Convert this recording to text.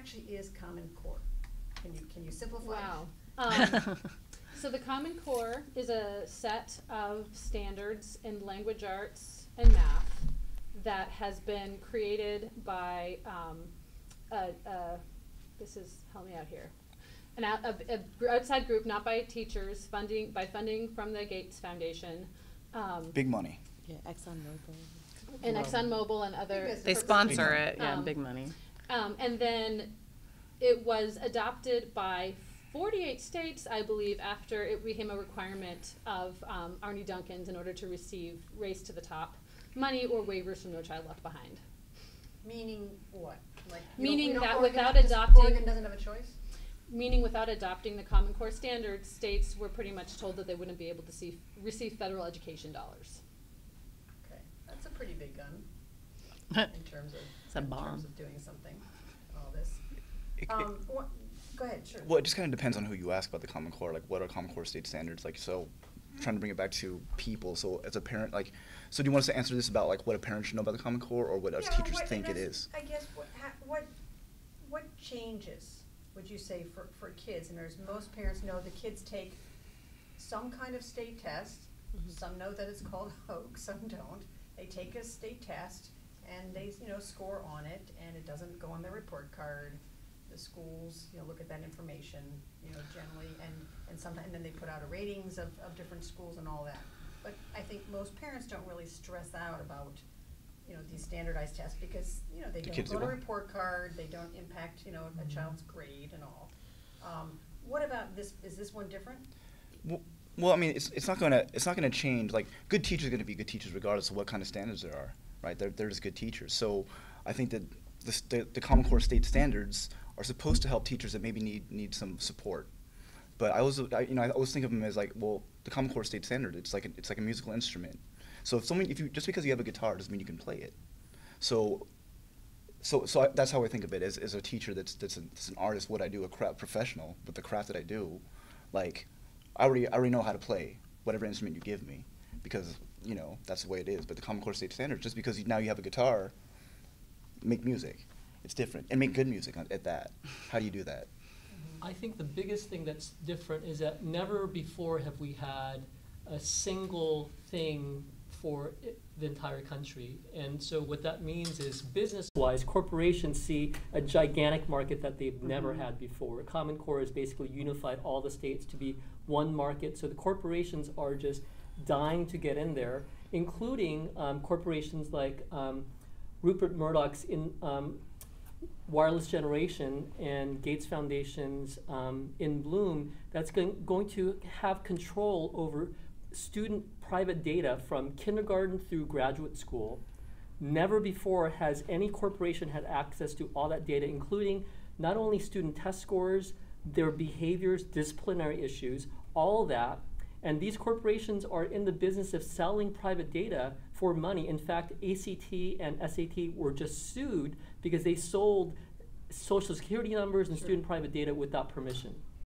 actually is Common Core? Can you simplify? Wow. So the Common Core is a set of standards in language arts and math that has been created by, help me out here, an outside group, not by teachers, funding from the Gates Foundation. Big money. Yeah, ExxonMobil. And ExxonMobil and other. They sponsor it, yeah, big money. And then it was adopted by 48 states, I believe, after it became a requirement of Arne Duncan's in order to receive Race to the Top money or waivers from No Child Left Behind. Meaning what? Like Meaning that Oregon without adopting, Oregon doesn't have a choice? meaning without adopting the Common Core standards, states were pretty much told that they wouldn't be able to receive federal education dollars. Okay, that's a pretty big gun in terms of It's a bomb. terms of doing something. All this. Go ahead, sure. Well, it just kind of depends on who you ask about the Common Core. Like, what are Common Core state standards? Like, so, trying to bring it back to people. So, as a parent, like, so do you want us to answer this about like what a parent should know about the Common Core, or what us teachers think it is? I guess what changes would you say for kids? And there's most parents know the kids take some kind of state test. Mm-hmm. Some know that it's called HOAG. Some don't. They take a state test and they score on it, and it doesn't go on their report card. The schools, look at that information, generally, and sometimes, and then they put out a ratings of different schools and all that. But I think most parents don't really stress out about, these standardized tests because, they don't go on a report card, they don't impact, a child's grade and all. What about this? Is this one different? Well, I mean, it's not gonna change. Like, good teachers are gonna be good teachers regardless of what kind of standards there are, right? They're just good teachers. So I think that the Common Core state standards are supposed to help teachers that maybe need some support. But I always think of them as like, well, the Common Core state standard, it's like a musical instrument. So just because you have a guitar doesn't mean you can play it. So that's how I think of it as a teacher that's an artist. What I do, a craft professional with the craft that I do, like I already know how to play whatever instrument you give me because that's the way it is. But the Common Core state standard, just because now you have a guitar, make music. It's different, and make good music at that. How do you do that? I think the biggest thing that's different is that never before have we had a single thing for the entire country. And so what that means is business-wise, corporations see a gigantic market that they've never had before. Common Core has basically unified all the states to be one market. So the corporations are just dying to get in there, including corporations like Rupert Murdoch's Wireless Generation and Gates Foundation's In Bloom, that's going to have control over student private data from kindergarten through graduate school. Never before has any corporation had access to all that data, including not only student test scores, their behaviors, disciplinary issues, all that. And these corporations are in the business of selling private data for money. In fact, ACT and SAT were just sued because they sold social security numbers and student private data without permission.